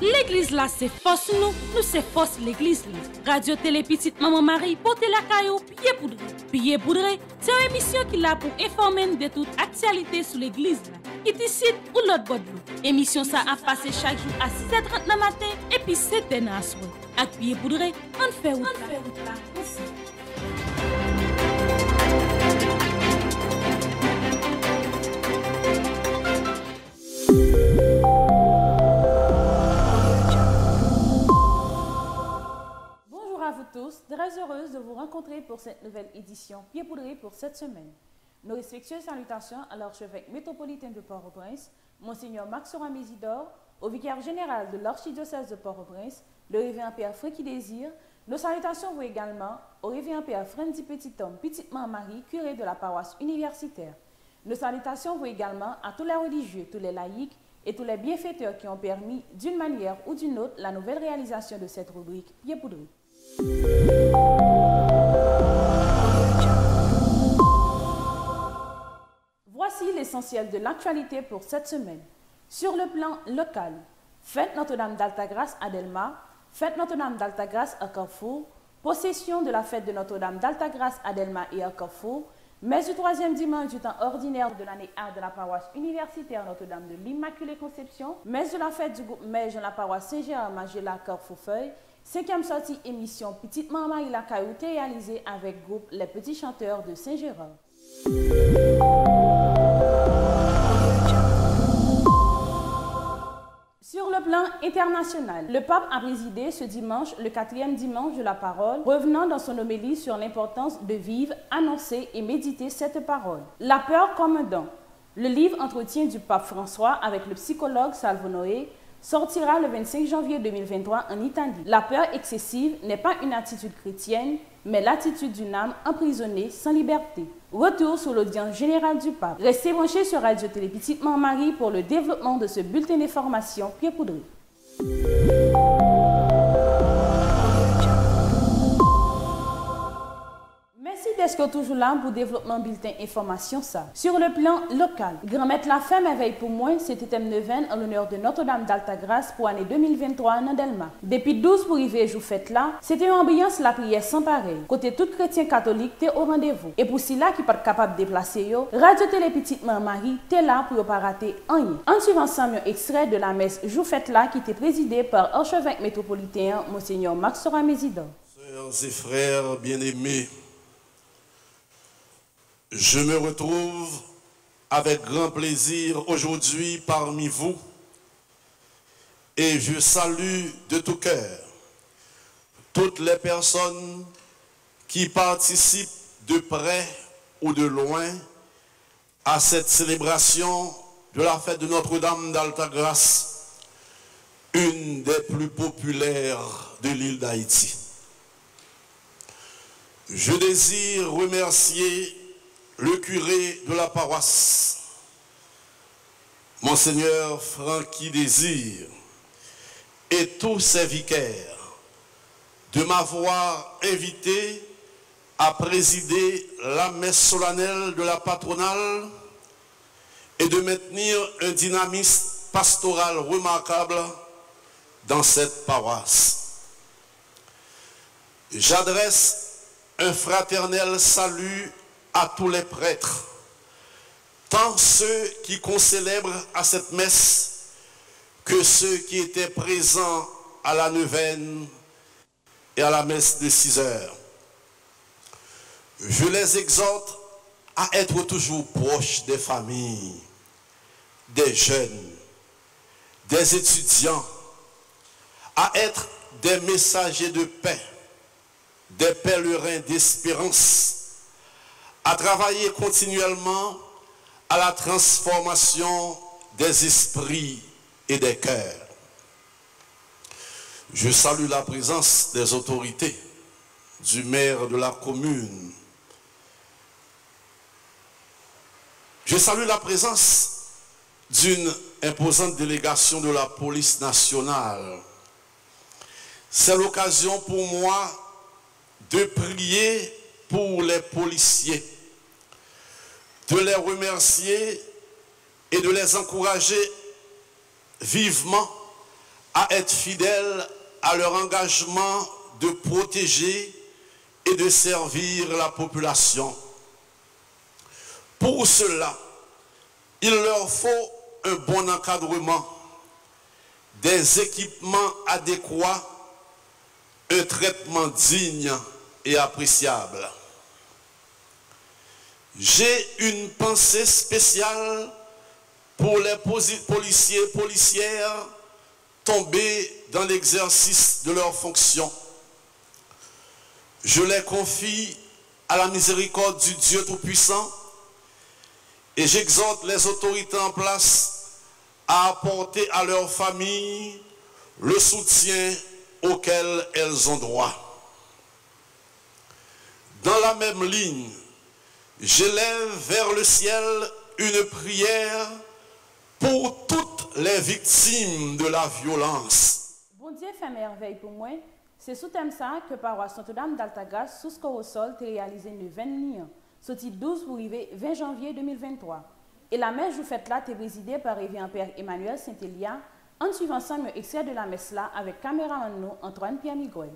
L'église là, c'est force nous c'est force l'église là. Radio Télé Petite Maman Marie, portez la caillou, pied poudré. Pied poudré, c'est une émission qui là pour informer de toute actualité sur l'église là. Qui ici ou l'autre bord de l'eau. Émission ça a passé chaque jour à 6h30 le matin et puis 7h à soir. Avec pied poudré, on fait route là aussi. Tous, très heureuse de vous rencontrer pour cette nouvelle édition Pied poudré pour cette semaine. Nos respectueuses salutations à l'archevêque métropolitain de Port-au-Prince, Monseigneur Maxoram Isidore, au vicaire général de l'archidiocèse de Port-au-Prince, le révérend Père Francky Désir. Nos salutations vont également au révérend Père Frandy Petit-Homme, Petite Maman Marie, curé de la paroisse universitaire. Nos salutations vont également à tous les religieux, tous les laïcs et tous les bienfaiteurs qui ont permis d'une manière ou d'une autre la nouvelle réalisation de cette rubrique Pied poudré. Voici l'essentiel de l'actualité pour cette semaine. Sur le plan local, fête Notre-Dame d'Altagrace à Delma, fête Notre-Dame d'Altagrace à Carrefour, possession de la fête de Notre-Dame d'Altagrace à Delma et à Carrefour, messe du troisième dimanche du temps ordinaire de l'année A de la paroisse universitaire Notre-Dame de l'Immaculée Conception, messe de la fête du groupe Mège dans la paroisse Saint-Gérard-Magella Carrefour-Feuille, 5e sortie émission Petite Maman Marie la Caillou réalisée avec groupe Les Petits Chanteurs de Saint-Gérard. Sur le plan international, le pape a présidé ce dimanche le 4e dimanche de la parole, revenant dans son homélie sur l'importance de vivre, annoncer et méditer cette parole. La peur comme un don. Le livre Entretien du pape François avec le psychologue Salvo Noé sortira le 25 janvier 2023 en Italie. La peur excessive n'est pas une attitude chrétienne, mais l'attitude d'une âme emprisonnée sans liberté. Retour sur l'audience générale du pape. Restez branchés sur Radio Télé Petite Maman Marie pour le développement de ce bulletin d'information Pied poudré. Merci d'être toujours là pour développement bulletin information ça. Sur le plan local, Grand-Mère la Femme éveille pour moi, c'était thème neuvaine en l'honneur de Notre-Dame d'Altagrace pour l'année 2023 en Delma. Depuis 12 pour arriver jour fête là, c'était une ambiance la prière sans pareil. Côté tout chrétien catholique, t'es au rendez-vous. Et pour ceux-là qui pas capable de déplacer yo, Radio Télé Petite Maman Marie, t'es là pour ne pas rater rien. En suivant ensemble un extrait de la messe jour fête là qui était présidée par l'archevêque métropolitain Monseigneur Maxoram Isidore. Sœurs et frères bien-aimés, je me retrouve avec grand plaisir aujourd'hui parmi vous et je salue de tout cœur toutes les personnes qui participent de près ou de loin à cette célébration de la fête de Notre-Dame d'Altagrace, une des plus populaires de l'île d'Haïti. Je désire remercier le curé de la paroisse, Monseigneur Francky Désir, et tous ses vicaires, de m'avoir invité à présider la messe solennelle de la patronale et de maintenir un dynamisme pastoral remarquable dans cette paroisse. J'adresse un fraternel salut à tous les prêtres, tant ceux qui concélèbrent à cette messe que ceux qui étaient présents à la neuvaine et à la messe de 6 heures. Je les exhorte à être toujours proches des familles, des jeunes, des étudiants, à être des messagers de paix, des pèlerins d'espérance, à travailler continuellement à la transformation des esprits et des cœurs. Je salue la présence des autorités, du maire de la commune. Je salue la présence d'une imposante délégation de la police nationale. C'est l'occasion pour moi de prier pour les policiers, de les remercier et de les encourager vivement à être fidèles à leur engagement de protéger et de servir la population. Pour cela, il leur faut un bon encadrement, des équipements adéquats, un traitement digne et appréciable. J'ai une pensée spéciale pour les policiers et policières tombés dans l'exercice de leurs fonctions. Je les confie à la miséricorde du Dieu Tout-Puissant et j'exhorte les autorités en place à apporter à leurs familles le soutien auquel elles ont droit. Dans la même ligne, j'élève vers le ciel une prière pour toutes les victimes de la violence. Bon Dieu fait merveille pour moi. C'est sous thème ça que paroisse Notre-Dame d'Altagas, sous Corosol, a réalisé le 20 liens, sorti 12 pour arriver 20 janvier 2023. Et la messe, je faites là, est présidée par Révérend Père Emmanuel Saint-Elia, en suivant ensemble extrait de la messe là avec caméraman nous Antoine Pierre Miguel.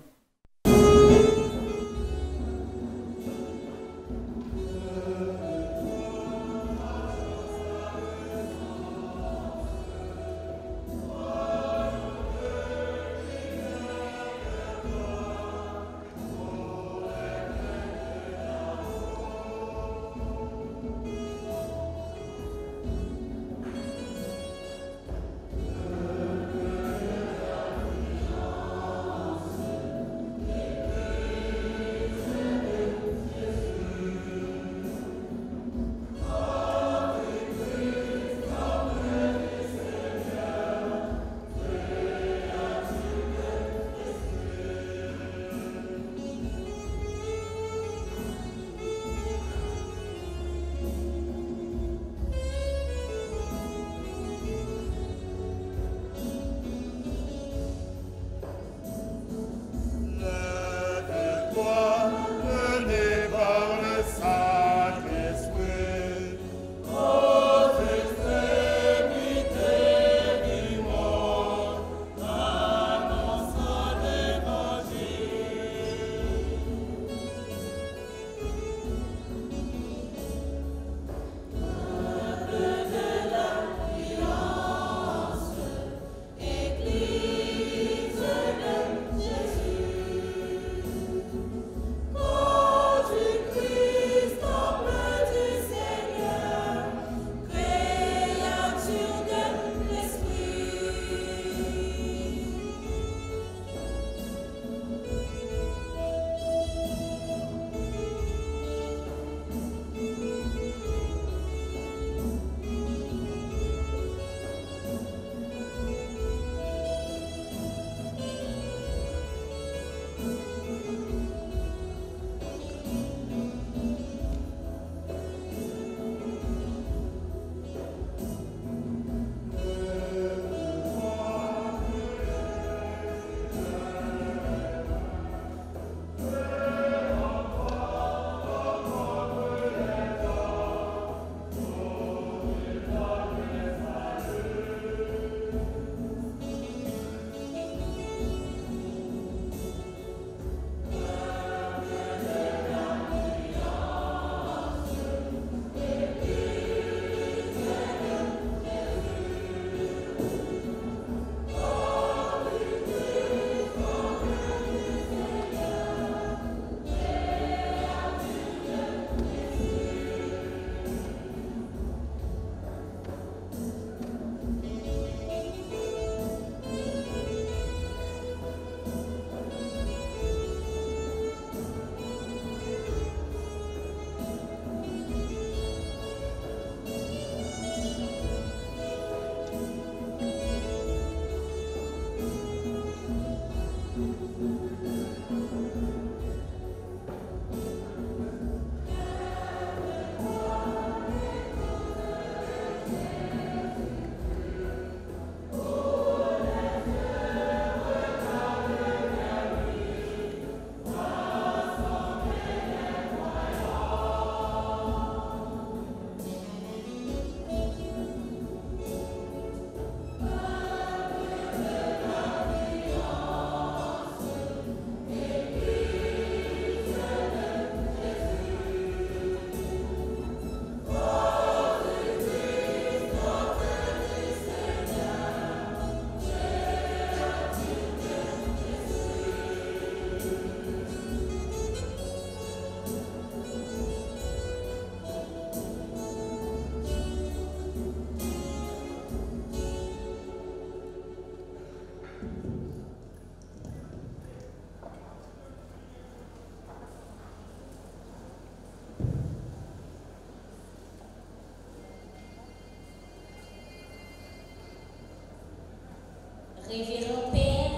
révérend Père,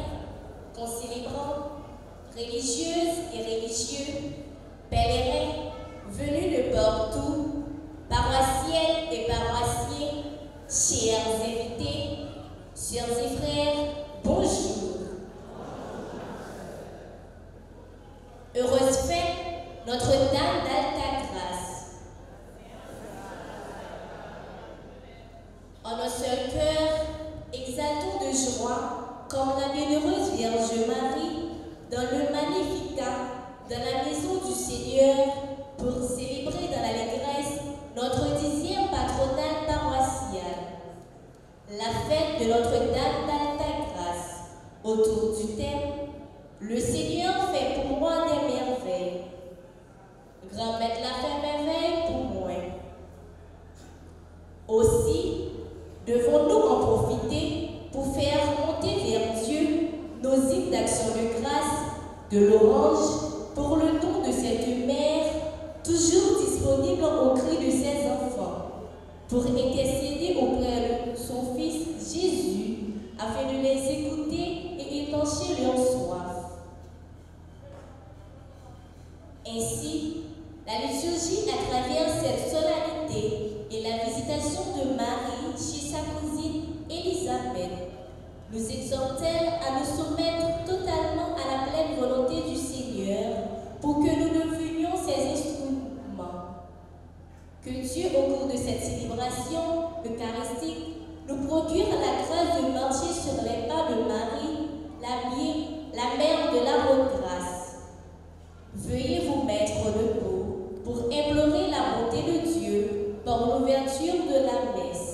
concélébrants, religieuses et religieux, pèlerins, venus de partout, paroissiennes et paroissiens, chers invités, sœurs et frères, bonjour. Heureuse fête, Notre-Dame d'Alta Grâce. En un seul cœur, exaltons de joie, comme la bienheureuse Vierge Marie, dans le Magnificat, dans la maison du Seigneur, pour célébrer dans l'allégresse notre 10e patronale paroissiale, la fête de Notre-Dame d'Alta Grâce, autour du thème « Le Seigneur fait pour moi des merveilles ». Grand-Maître l'a fait merveille pour moi. Aussi, devons-nous en profiter pour faire monter vers Dieu nos hymnes d'action de grâce, de louange, pour le don de cette mère, toujours disponible au cri de ses enfants, pour intercéder auprès de son Fils Jésus, afin de les écouter et étancher leur soif. Ainsi, la liturgie à travers cette solennité et la visitation de Marie chez sa cousine Élisabeth nous exhorte-t-elle à nous soumettre totalement à la pleine volonté du Seigneur pour que nous devenions ses instruments. Que Dieu, au cours de cette célébration eucharistique, nous procure la grâce de marcher sur les pas de Marie, la mère de la haute grâce. Veuillez vous mettre debout pour implorer la bonté de Dieu par l'ouverture de la messe.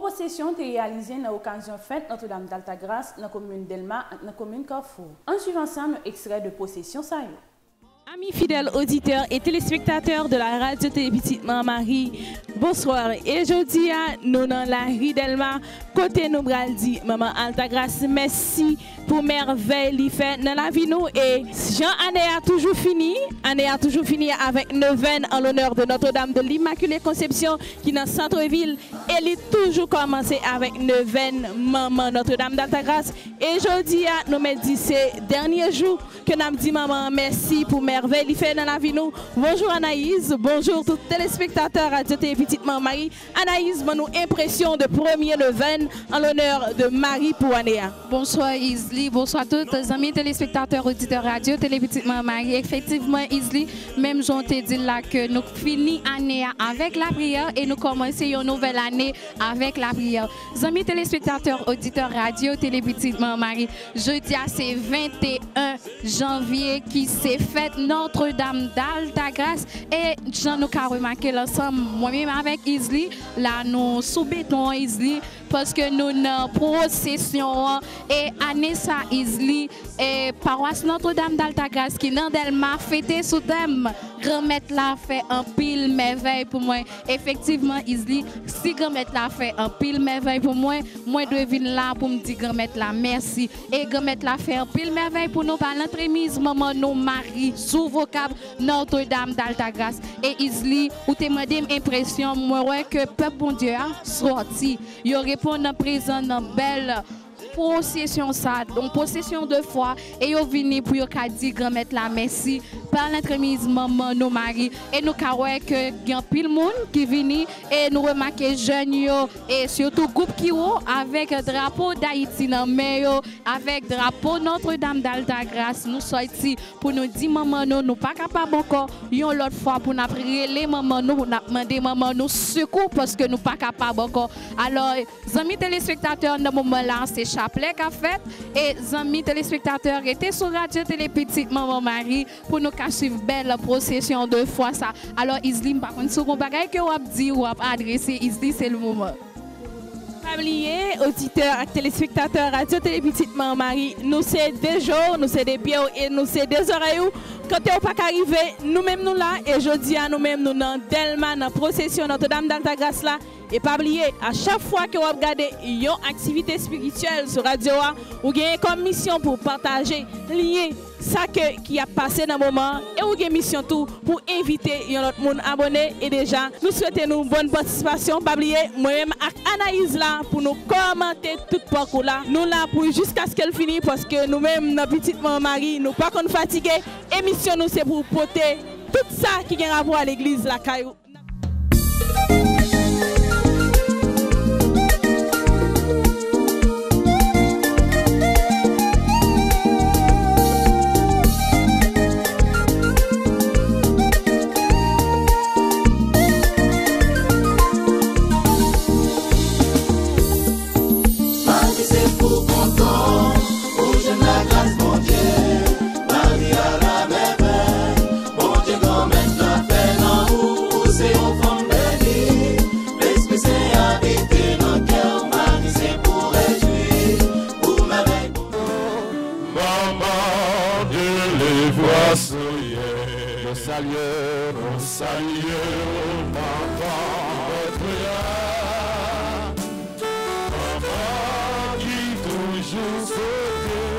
possession est réalisée dans l'occasion fête Notre-Dame d'Altagrace dans la commune Delma, dans la commune Carrefour. En suivant ça, nous extrait de possession ça. Amis fidèles auditeurs et téléspectateurs de la radio Télé-Petite Marie, bonsoir. Et aujourd'hui, nous dans la rue Delma, côté nous dit Maman Altagrace, merci pour merveille li fait dans la vie nous. Et Jean année a toujours fini avec neuvaine en l'honneur de Notre-Dame de l'Immaculée Conception qui est dans le centre-ville. Elle est toujours commencé avec neuvaine Maman Notre-Dame d'Altagrace. Et aujourd'hui, nous me dit ces derniers jours que nous dit Maman merci pour merveille il fait dans la vie nous. Bonjour Anaïs, bonjour tous les téléspectateurs Radio Télé-Petite Marie. Anaïs, nous impression de premier neuvaine en l'honneur de Marie pour Anéa. Bonsoir Isli, bonsoir tous les amis téléspectateurs auditeurs Radio Télé-Petite Marie. Effectivement Isli, même j'en te dit là que nous finissons Anéa avec la prière et nous commençons une nouvelle année avec la prière. Les amis téléspectateurs auditeurs Radio Télé-Petite Marie, jeudi c'est 21 janvier qui s'est fait Notre-Dame d'Altagrace et j'en ai remarqué l'ensemble moi-même avec Isli, là nous sous-béton Isli parce que nous avons procession et Anessa Isli et paroisse Notre-Dame d'Altagrace qui dans Delma fêté sous thème grand-mère l'a fait un pile merveille pour moi. Effectivement Isli, si grand-mère l'a fait un pile merveille pour moi, moi dois venir là pour me dire grand-mère là merci et grand-mère l'a fait un pile merveille pour nous par l'entremise maman nous Marie sous vocable Notre-Dame d'Altagrace et Isli ou te demandé impression moi ouais que peuple bon Dieu a sorti il répond en présent dans belle possession ça donc possession de foi et yo vini pour yo ka di grand-mère la merci par l'entremise maman nos mari et nous ka ouais que gen pile monde qui vini et nous remarquer jeunes yo et surtout groupe qui yo avec drapeau d'Haïti dans main yo avec drapeau Notre-Dame d'Altagrace nous sorti pour nous dire maman nous pas capable encore yon l'autre fois pour nous prier maman nous n'a demander maman nous secours parce que nous pas capable encore alors amis téléspectateurs dans moment là c'est chapelet qu'a fait et amis téléspectateurs étaient sur Radio Télé-Petite Maman Marie pour nous suivre belle procession de foi ça. Alors Isli par contre sur bagay que on dit ou adresser Isli c'est le moment. Familiers, auditeurs et téléspectateurs Radio Télé-Petite Maman Marie, nous c'est des jours, nous c'est des pieds et nous c'est des oreilles. Quand on pas arrivé, nous-mêmes nous là et jeudi à nous-mêmes nous dans Delma dans procession Notre-Dame d'Altagrace là. Et pas oublier, à chaque fois que vous regardez une activité spirituelle sur Radio A, vous avez comme mission pour partager, lier ça qui a passé dans le moment et vous avez mission tout pour inviter un autre monde abonné. Et déjà, nous souhaitons une bonne participation. Pas oublier, moi-même avec Anaïs là pour nous commenter tout parcours là. Nous là pour jusqu'à ce qu'elle finisse parce que nous-mêmes, notre petite maman Marie, nous pas qu'on fatigué. Émission nous c'est pour porter tout ça qui a à voir à l'église la Caillou. Salut, maman, votre là, maman qui toujours sautait.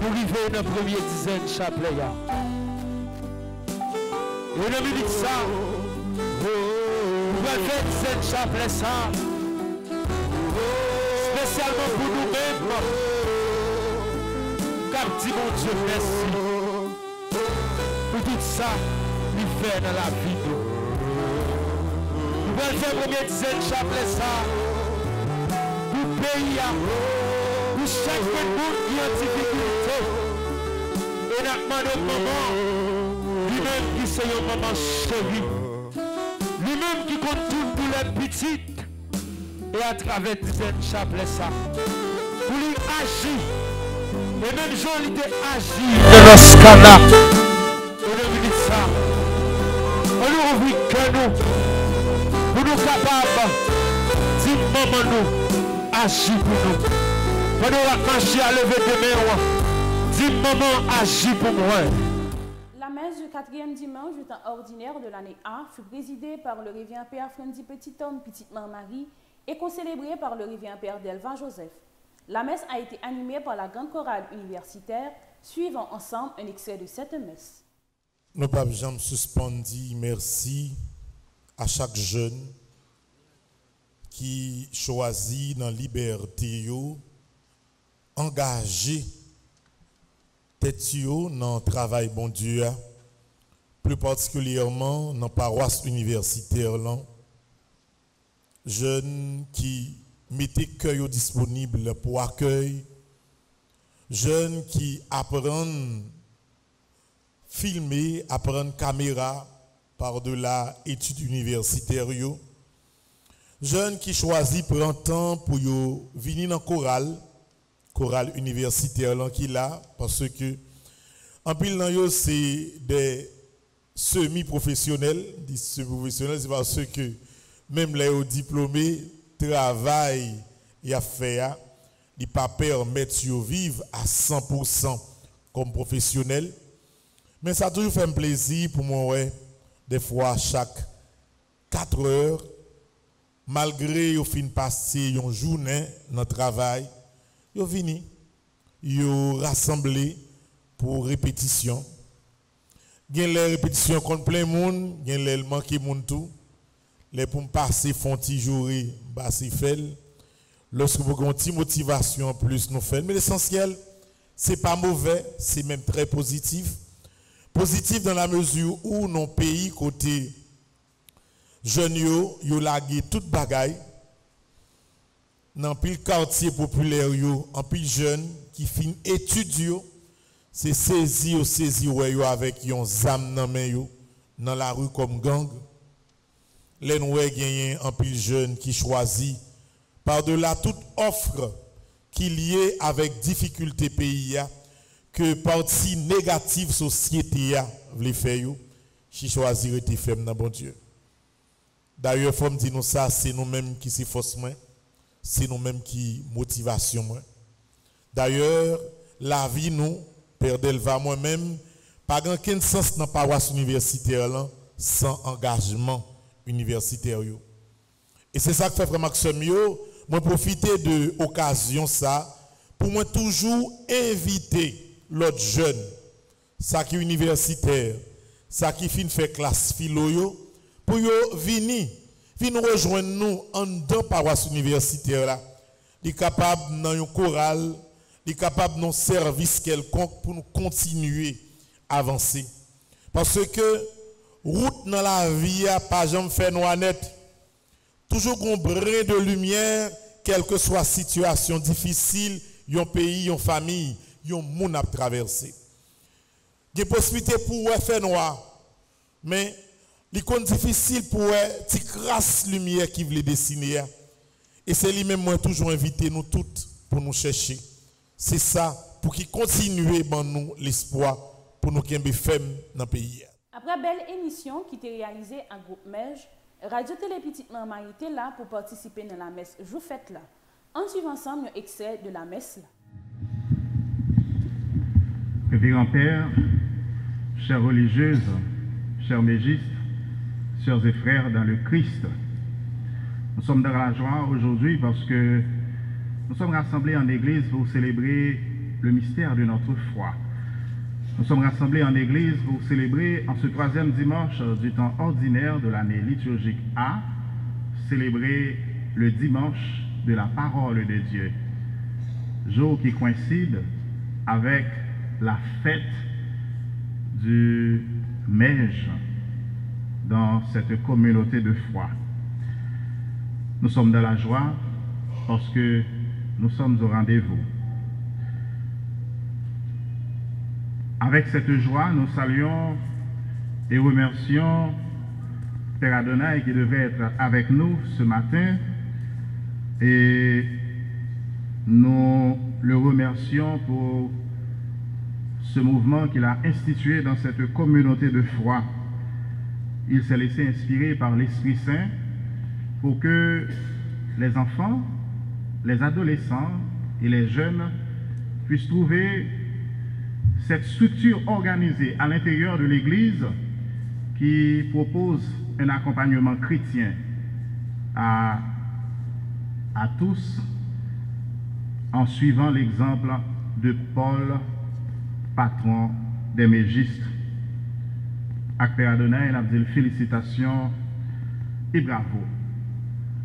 Nous vivons dans la première dizaine de chapelet. Et nous dit ça, nous allons faire dizaine de chapelet ça, spécialement pour nous-mêmes. Dis mon Dieu, merci pour tout ça qu'il fait dans la vie. Nous allons faire première dizaine de chapelet ça pour le pays, pour chaque monde qui est en difficulté. Et nous demandons maman, lui-même qui c'est un maman chérie, lui-même qui compte tout pour les petites, et à travers dizaine de chapelet ça, pour lui agir. Et même Jean il était agi dans ce cas-là. On a vu ça. On nous besoin nous. Pour nous capables, si maman nous agit pour nous. Pendant la marche à lever de main, si maman agit pour moi. La messe du 4e dimanche du temps ordinaire de l'année A fut présidée par le révérend Père Frandy Petit-Homme, Petite-Mère Marie, et concélébrée par le révérend Père Delva Joseph. La messe a été animée par la grande chorale universitaire. Suivons ensemble un extrait de cette messe. Nous pas jamais suspendre merci à chaque jeune qui choisit dans la liberté, engagé tête dans le travail bon Dieu, plus particulièrement dans la paroisse universitaire, jeunes qui mettez cœur disponible pour accueil, jeunes qui apprennent filmer, apprennent caméra par-delà études universitaires, jeunes qui choisissent prendre temps pour venir dans chorale universitaire qui là parce que en pile dans c'est des semi-professionnels, c'est parce que même les diplômés travail et affaire, ils ne pas permettre de vivre à 100% comme professionnels. Mais ça a toujours fait un plaisir pour moi, des fois chaque 4 heures, malgré qu'ils fin passer une journée dans le travail, ils viennent, ils rassemblés pour répétition. Il y a les répétitions contre plein monde, il y a les manquer monde tout. Les pour passer font jouer bassi fait lorsque vous avez une motivation en plus nous fait mais l'essentiel c'est pas mauvais, c'est même très positif dans la mesure où nos pays côté jeunes yo lagué toute bagaille dans pile quartier populaire yo en pile jeune qui fin étude c'est saisi ouais avec yon zam nan men yo dans la rue comme gang. Les nous gagnent un pile jeune qui choisit par-delà toute offre qui liée avec difficulté pays que partie négative société veut faire qui choisir et faire dans bon Dieu. D'ailleurs faut me dire nous ça c'est nous-mêmes qui c'est force moins, c'est nous-mêmes qui motivation moins. D'ailleurs la vie nous Père Delva moi-même pas grand aucun sens dans paroisse universitaire là sans engagement universitaire. Et c'est ça que fait frère Maxime moi profiter de l'occasion ça pour moi toujours inviter l'autre jeune ça qui est universitaire ça qui fin fait classe philo pour venir rejoindre nous en dans paroisse universitaire là il est capable dans un chorale il est capable dans service quelconque pour nous continuer à avancer parce que route dans la vie pas jamais fait noir net toujours un brin de lumière quelle que soit situation difficile yon pays yon famille yon moun a traversé il y a possibilité pour faire noir mais il est difficile pour ti crasse lumière qui veut dessiner et c'est lui même moi toujours invité nous toutes pour nous chercher c'est ça pour qu'il continue ban nous l'espoir pour nous kembe femme dans pays. Après belle émission qui était réalisée en groupe Mej, Radio Télé Petite-Mère Marie était là pour participer dans la messe jou fête là. On suit ensemble un extrait de la messe là. Révérend Père, chères religieuses, chers mégistes, sœurs et frères dans le Christ, nous sommes dans la joie aujourd'hui parce que nous sommes rassemblés en église pour célébrer le mystère de notre foi. Nous sommes rassemblés en église pour célébrer en ce 3e dimanche du temps ordinaire de l'année liturgique A, célébrer le dimanche de la parole de Dieu, jour qui coïncide avec la fête du Mej dans cette communauté de foi. Nous sommes dans la joie parce que nous sommes au rendez-vous. Avec cette joie, nous saluons et remercions Père Adonai qui devait être avec nous ce matin et nous le remercions pour ce mouvement qu'il a institué dans cette communauté de foi il s'est laissé inspirer par l'Esprit Saint pour que les enfants, les adolescents et les jeunes puissent trouver cette structure organisée à l'intérieur de l'Église qui propose un accompagnement chrétien à tous en suivant l'exemple de Paul, patron des mégistes. Père Adonai, nous disons félicitations et bravo.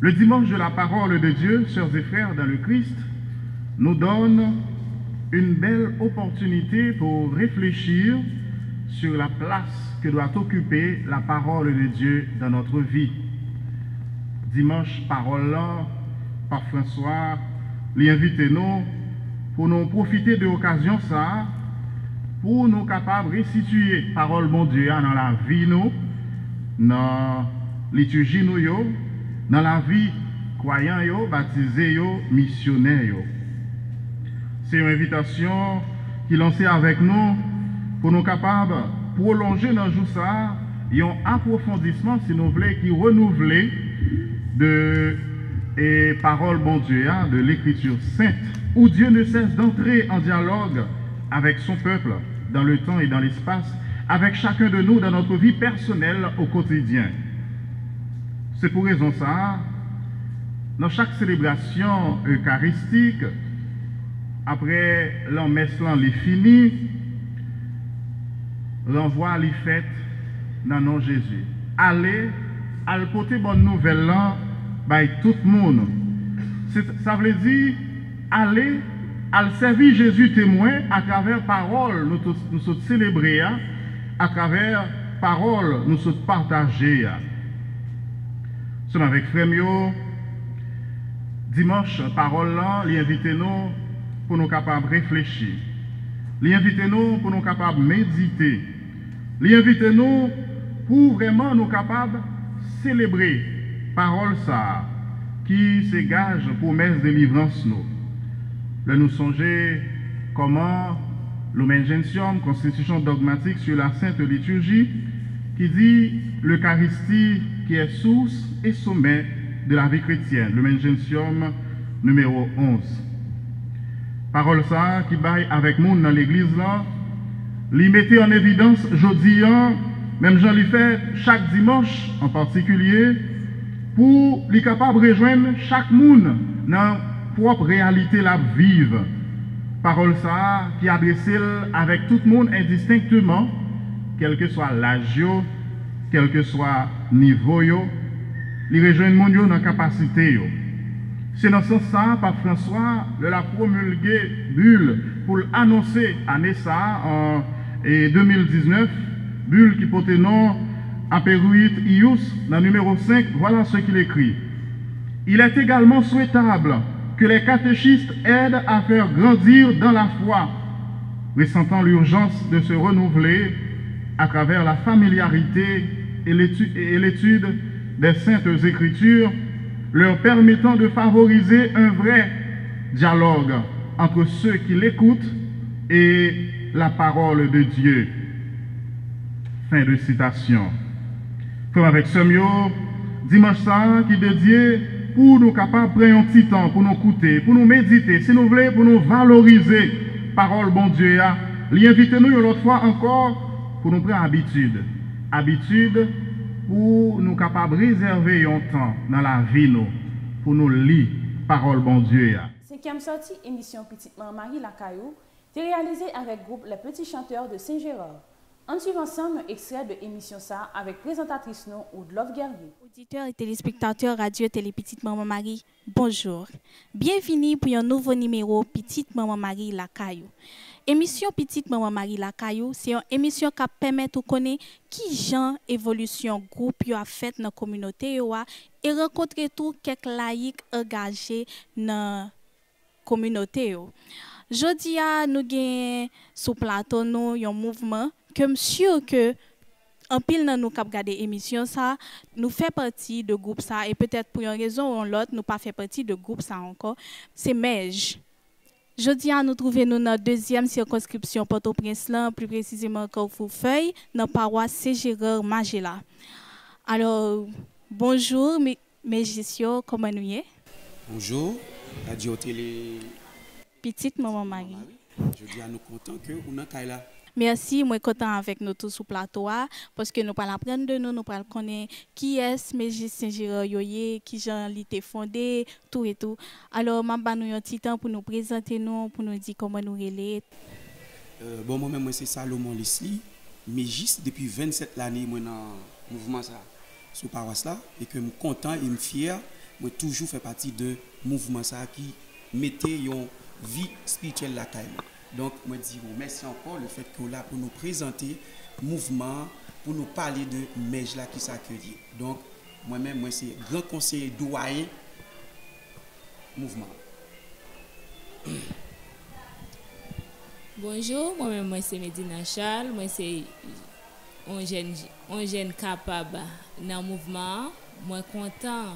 Le dimanche de la parole de Dieu, sœurs et frères dans le Christ, nous donne une belle opportunité pour réfléchir sur la place que doit occuper la parole de Dieu dans notre vie. Dimanche, parole là, par François, l'invite-nous pour nous profiter de l'occasion ça, pour nous capables de restituer parole bon Dieu dans la vie nous, dans la liturgie nous, dans la vie croyant yo, baptisé yo, missionnaire yo. C'est une invitation qui est lancée avec nous pour nous capables de prolonger dans le jour ça, un approfondissement, si nous voulons, qui renouvelé de parole bon Dieu, de l'écriture sainte, où Dieu ne cesse d'entrer en dialogue avec son peuple dans le temps et dans l'espace, avec chacun de nous dans notre vie personnelle au quotidien. C'est pour raison ça, dans chaque célébration eucharistique, après l'en-messe est fini, l'envoi les fête dans le nom de Jésus. Allez, à porter bonne nouvelle là, by tout le monde. Ça veut dire, allez, à servir Jésus témoin à travers parole, nous sommes célébrés, à travers parole, nous sommes partagés. Nous sommes avec Frémio. Dimanche, parole là, l'invitez-nous pour nous capables de réfléchir. L'invitez-nous pour nous capables de méditer. L'invitez-nous pour vraiment nous capables de célébrer parole ça, qui se gage promesse de délivrance nous. Nous songer comment Lumen Gentium, constitution dogmatique sur la Sainte Liturgie, qui dit l'Eucharistie qui est source et sommet de la vie chrétienne. Lumen Gentium numéro 11. Parole ça qui baille avec nous dans l'église là, l'y mettez en évidence jeudi, même Jean l'y fait chaque dimanche en particulier, pour les capables de rejoindre chaque monde dans propre réalité la vive. Parole ça qui adresse avec tout le monde indistinctement, quel que soit l'âge, quel que soit niveau, les rejoindre monde dans la capacité. C'est dans ce sens, par François, de la promulguer bulle pour annoncer année ça en 2019, bulle qui portait nom Aperuit Ius, dans le numéro 5, voilà ce qu'il écrit. Il est également souhaitable que les catéchistes aident à faire grandir dans la foi, ressentant l'urgence de se renouveler à travers la familiarité et l'étude des Saintes Écritures, leur permettant de favoriser un vrai dialogue entre ceux qui l'écoutent et la parole de Dieu. Fin de citation. Comme avec Semio, dimanche ça qui est dédié pour nous capables de prendre un petit temps, pour nous écouter, pour nous méditer, si nous voulons, pour nous valoriser parole bon Dieu. L'invitez-nous une autre fois encore pour nous prendre habitude. Habitude pour nous capables de réserver un temps dans la vie nous, pour nous lire parole bon Dieu. Cinquième sortie, émission Petite Marie la Caillou, est réalisée avec le groupe Les Petits Chanteurs de Saint-Gérard. On suit ensemble un extrait de l'émission ça avec présentatrice nous ou de Love Guerrier. Auditeurs et téléspectateurs Radio Télé Petite Maman Marie, bonjour. Bienvenue pour un nouveau numéro Petite Maman Marie la Caillou. Émission Petite Maman Marie la Caillou, c'est une émission qui permet de connaître qui genre évolution groupe a fait dans la communauté et rencontrer tout quelques laïcs engagés dans la communauté. Aujourd'hui, nous avons sous plateau un mouvement que monsieur que en pile dans nous cap regarder émission ça nous fait partie de groupe ça et peut-être pour une raison ou l'autre nous pas fait partie de groupe ça encore, c'est MEJ. Jeudi nous trouvons nous dans deuxième circonscription Port-au-Prince, plus précisément Carrefour-Feuille, dans paroisse Saint-Gérard Magela. Alors, bonjour, mes Gisio, comment nous y est? Bonjour, Radio Télé. Petite maman Marie. Je dis à nous contents que vous n'avez là. Merci, moi content avec nous tous sur plateau parce que nous allons apprendre de nous allons connaître qui est Mégis Saint-Gérard Yoye, qui Jean l'ité fondé, tout et tout. Alors, je vais nous un petit temps pour nous présenter nous, pour nous dire comment nous relais. Bon, moi-même, c'est Salomon Leslie. Mégis, depuis 27 années, moi dans le mouvement ça, sous paroisse là, et que je suis content et je suis fier, moi toujours fait partie de mouvement ça qui mettait une vie spirituelle là. Donc, je dis merci encore le fait que vous là pour nous présenter le mouvement, pour nous parler de Mej là qui s'accueille. Donc, moi-même, moi, c'est grand conseiller doyen mouvement. Bonjour, moi-même, moi, c'est Medina Charles. Moi, c'est un jeune capable dans le mouvement. Moi, content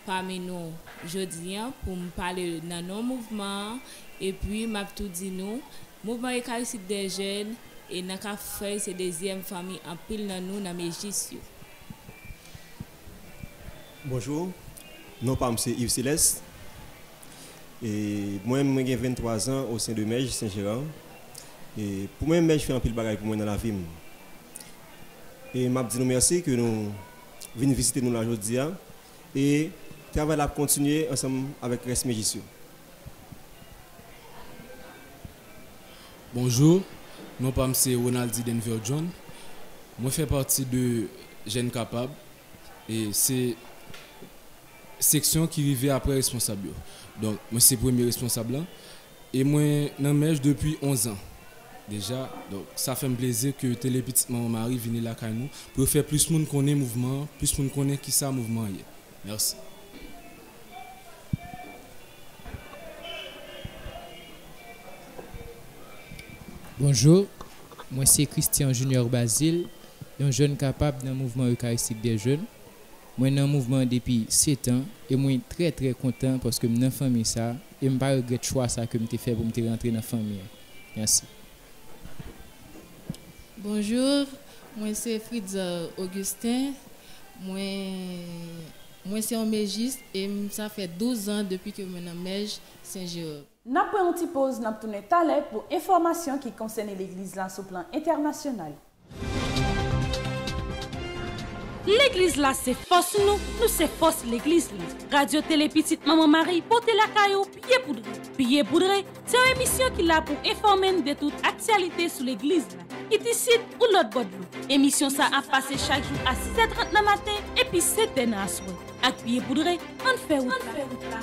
parmi nous aujourd'hui pour me parler dans nos mouvements. Et puis, m'a tout dit nous, mouvement eucharistique des jeunes et n'a qu'à faire ces deuxième famille en pile dans nous dans Mégis. Bonjour, mon nom c'est Yves Céleste. Et moi, j'ai 23 ans au sein de Mej Saint-Gérard. Et pour moi, Mej fait un pile bagaille pour moi dans la vie. Et m'a dit nous merci que nous venons visiter nous aujourd'hui et travailler à continuer ensemble avec le reste Mégis. Bonjour, mon nom c'est Ronaldi Denver John. Moi, je fais partie de Jeunes Capables et c'est section qui arrive après responsable. Donc, moi, c'est le premier responsable. Et moi, je suis depuis 11 ans déjà. Donc, ça fait un plaisir que Télé Petite Maman Marie vienne là avec nous pour faire plus de monde connaître le mouvement, plus de monde connaître qui ça le mouvement est. Merci. Bonjour, moi c'est Christian Junior Basile, un jeune capable dans le mouvement eucharistique des jeunes. Moi dans le mouvement depuis 7 ans et moi très content parce que je suis dans la famille ça et je ne regrette pas le choix ça que je fait pour me rentrer dans la famille. Merci. Bonjour, moi c'est Fritz Augustin. Moi c'est un mégiste et ça fait 12 ans depuis que je suis dans Mej Saint-Gérard. Nous avons une petite pause, nous avons tourné talent pour informations qui concernent l'église là sur le plan international. L'église là c'est force nous c'est force l'église là. Radio Télé Petite Maman Marie porte la caillou pied poudré. C'est une émission qui là pour informer de toute actualité sur l'église là. Qui ici ou l'autre bord de émission ça a passé chaque jour à 6h30 le matin et puis 7h à soir. Avec pied poudré, on fait route là.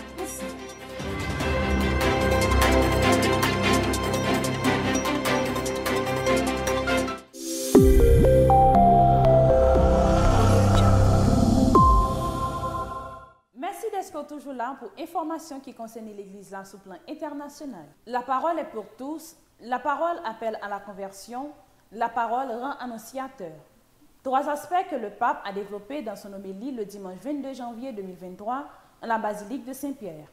Merci d'être toujours là pour informations qui concernent l'église là sur le plan international. La parole est pour tous, la parole appelle à la conversion, la parole rend annonciateur. 3 aspects que le pape a développés dans son homélie le dimanche 22 janvier 2023 en la basilique de Saint-Pierre.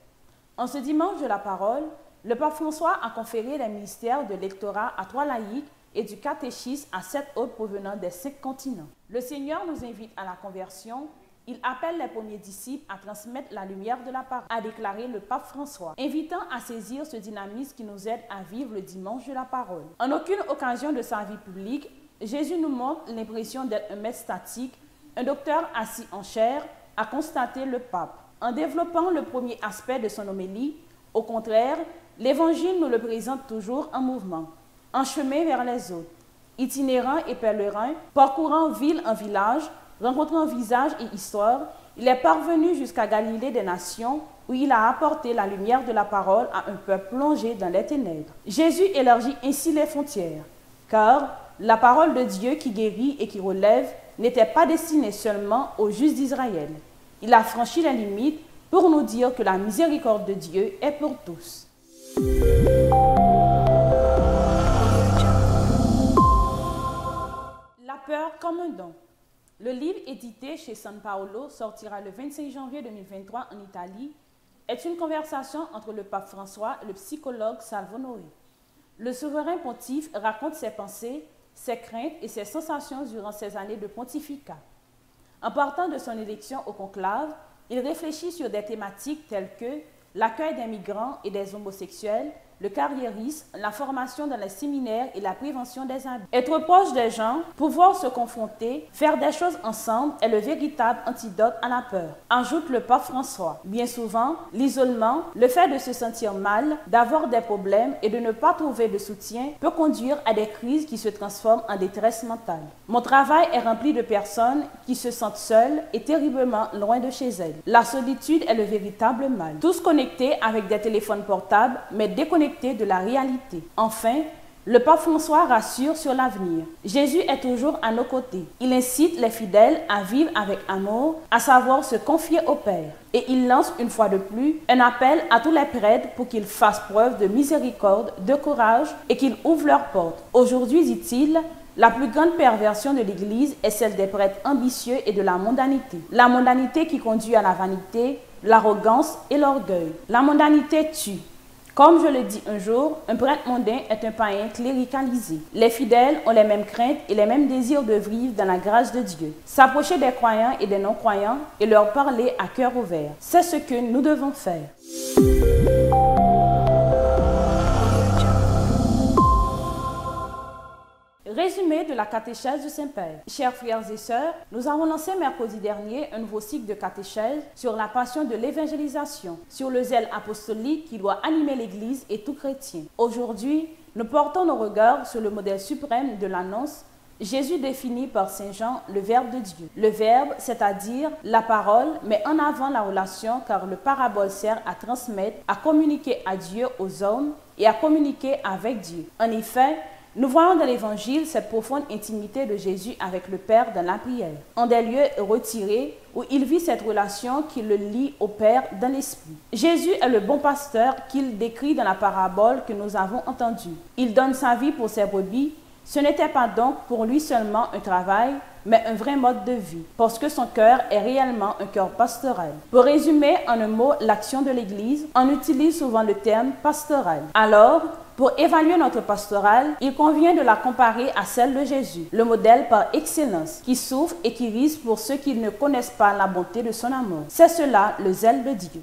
En ce dimanche de la parole, le pape François a conféré les ministères de lectorat à 3 laïcs et du catéchisme à 7 autres provenant des 5 continents. Le Seigneur nous invite à la conversion. Il appelle les premiers disciples à transmettre la lumière de la parole, a déclaré le pape François, invitant à saisir ce dynamisme qui nous aide à vivre le dimanche de la parole. En aucune occasion de sa vie publique, Jésus nous montre l'impression d'être un maître statique, un docteur assis en chair, a constaté le pape. En développant le premier aspect de son homélie, au contraire, l'Évangile nous le présente toujours en mouvement, en chemin vers les autres, itinérant et pèlerin, parcourant ville en village, rencontrant visage et histoire, il est parvenu jusqu'à Galilée des Nations, où il a apporté la lumière de la parole à un peuple plongé dans les ténèbres. Jésus élargit ainsi les frontières, car la parole de Dieu qui guérit et qui relève n'était pas destinée seulement aux justes d'Israël. Il a franchi les limites pour nous dire que la miséricorde de Dieu est pour tous. La peur comme un don. Le livre édité chez San Paolo sortira le 25 janvier 2023 en Italie est une conversation entre le pape François et le psychologue Salvo Noé. Le souverain pontife raconte ses pensées, ses craintes et ses sensations durant ses années de pontificat. En partant de son élection au conclave, il réfléchit sur des thématiques telles que l'accueil des migrants et des homosexuels, le carriérisme, la formation dans les séminaires et la prévention des abus. Être proche des gens, pouvoir se confronter, faire des choses ensemble est le véritable antidote à la peur, ajoute le pape François. Bien souvent, l'isolement, le fait de se sentir mal, d'avoir des problèmes et de ne pas trouver de soutien peut conduire à des crises qui se transforment en détresse mentale. Mon travail est rempli de personnes qui se sentent seules et terriblement loin de chez elles. La solitude est le véritable mal. Tous connectés avec des téléphones portables, mais déconnectés de la réalité. Enfin, le pape François rassure sur l'avenir. Jésus est toujours à nos côtés. Il incite les fidèles à vivre avec amour, à savoir se confier au Père. Et il lance une fois de plus un appel à tous les prêtres pour qu'ils fassent preuve de miséricorde, de courage et qu'ils ouvrent leurs portes. Aujourd'hui, dit-il, la plus grande perversion de l'Église est celle des prêtres ambitieux et de la mondanité. La mondanité qui conduit à la vanité, l'arrogance et l'orgueil. La mondanité tue. Comme je le dis un jour, un prêtre mondain est un païen cléricalisé. Les fidèles ont les mêmes craintes et les mêmes désirs de vivre dans la grâce de Dieu. S'approcher des croyants et des non-croyants et leur parler à cœur ouvert. C'est ce que nous devons faire. Résumé de la catéchèse du Saint-Père. Chers frères et sœurs, nous avons lancé mercredi dernier un nouveau cycle de catéchèse sur la passion de l'évangélisation, sur le zèle apostolique qui doit animer l'Église et tout chrétien. Aujourd'hui, nous portons nos regards sur le modèle suprême de l'annonce, Jésus défini par Saint Jean le Verbe de Dieu. Le Verbe, c'est-à-dire la parole, met en avant la relation car le parabole sert à transmettre, à communiquer à Dieu aux hommes et à communiquer avec Dieu. En effet, nous voyons dans l'Évangile cette profonde intimité de Jésus avec le Père dans la prière, en des lieux retirés où il vit cette relation qui le lie au Père dans l'Esprit. Jésus est le bon pasteur qu'il décrit dans la parabole que nous avons entendue. Il donne sa vie pour ses brebis. Ce n'était pas donc pour lui seulement un travail, mais un vrai mode de vie, parce que son cœur est réellement un cœur pastoral. Pour résumer en un mot l'action de l'Église, on utilise souvent le terme pastoral. Alors, pour évaluer notre pastorale, il convient de la comparer à celle de Jésus, le modèle par excellence, qui souffre et qui risque pour ceux qui ne connaissent pas la bonté de son amour. C'est cela le zèle de Dieu.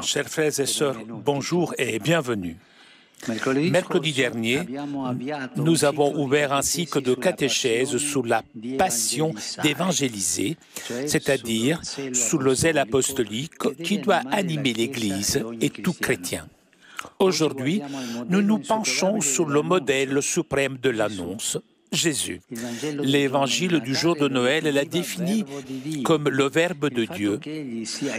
Chers frères et sœurs, bonjour et bienvenue. Mercredi dernier, nous avons ouvert un cycle de catéchèse sous la passion d'évangéliser, c'est-à-dire sous le zèle apostolique qui doit animer l'Église et tout chrétien. Aujourd'hui, nous nous penchons sur le modèle suprême de l'annonce, Jésus. L'évangile du jour de Noël l'a défini comme le Verbe de Dieu.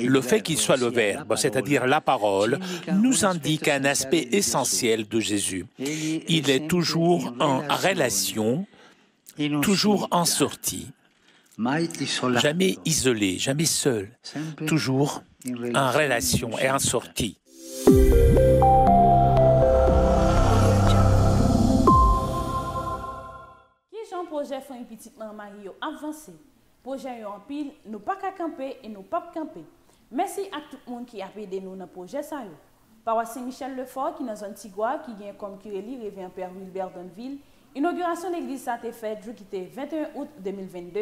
Le fait qu'il soit le Verbe, c'est-à-dire la parole, nous indique un aspect essentiel de Jésus. Il est toujours en relation, toujours en sortie, jamais isolé, jamais seul, toujours en relation et en sortie. Projet fait un petit Marie avancé. Projet en pile, nous pas qu'à camper et nous pas camper. Merci à tout le monde qui a aidé nous dans le projet ça. Par Saint-Michel Lefort qui dans Antigua qui vient comme curé révérend Père Wilbert Donville. Inauguration de l'église ça a été faite jour qui était 21 août 2022.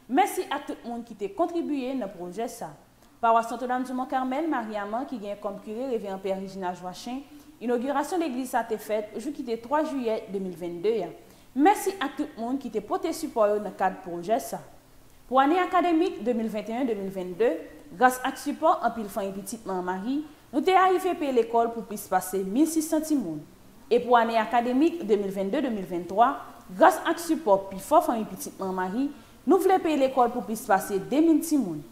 Merci à tout le monde qui a contribué dans le projet ça. Par Sainte-Dame du Mont-Carmel Marie-Amand qui vient comme curé révérend Père Regina Joachim. Inauguration de l'église ça a été faite jour qui était 3 juillet 2022. Merci à tout le monde qui t'a porté support dans le cadre du projet. Pour l'année académique 2021-2022, grâce à ce support en pile fin et petite Marie, nous avons arrivé à payer l'école pour plus passer 1600 personnes. Et pour l'année académique 2022-2023, grâce à ce support plus fort fin et petite Marie, nous voulons payer l'école pour plus passer 2000 personnes.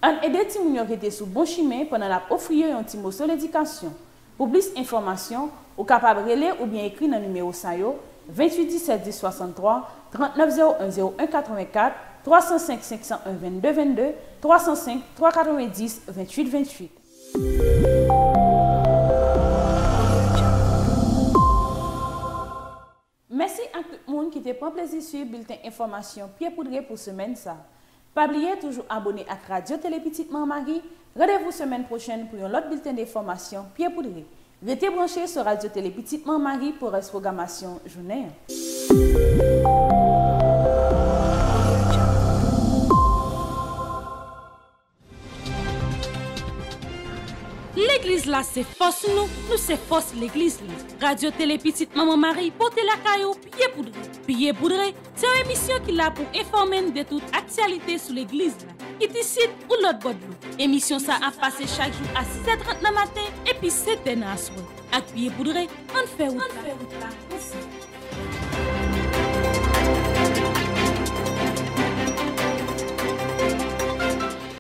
On aide les personnes qui étaient sous bon chemin pendant la offrir un petit mot sur l'éducation. Pour plus d'informations, vous êtes capable de relayer ou bien écrire dans le numéro 28 17 10 63 39 01 01 84 305 501 22 22 305 390 28 28. Merci à tout le monde qui te prend plaisir sur le bulletin information Pied Poudré pour semaine ça. Pas oublier toujours abonner à Radio Télé Petite Marie. Rendez-vous semaine prochaine pour un autre bulletin d'information Pied Poudré. Restez branchés sur Radio Télé Petite Marie pour la programmation journée. là, c'est force nous c'est force l'église là. Radio Télé Petite Maman Marie, portez la caillou, pied poudré. Pied poudré, c'est une émission qui l'a pour informer de toute actualité sur l'église là. Qui décide ou l'autre bord de l'eau. Émission ça a passé chaque jour à 6h30 le matin et puis 7h à soir. Avec pied poudré, on fait route là.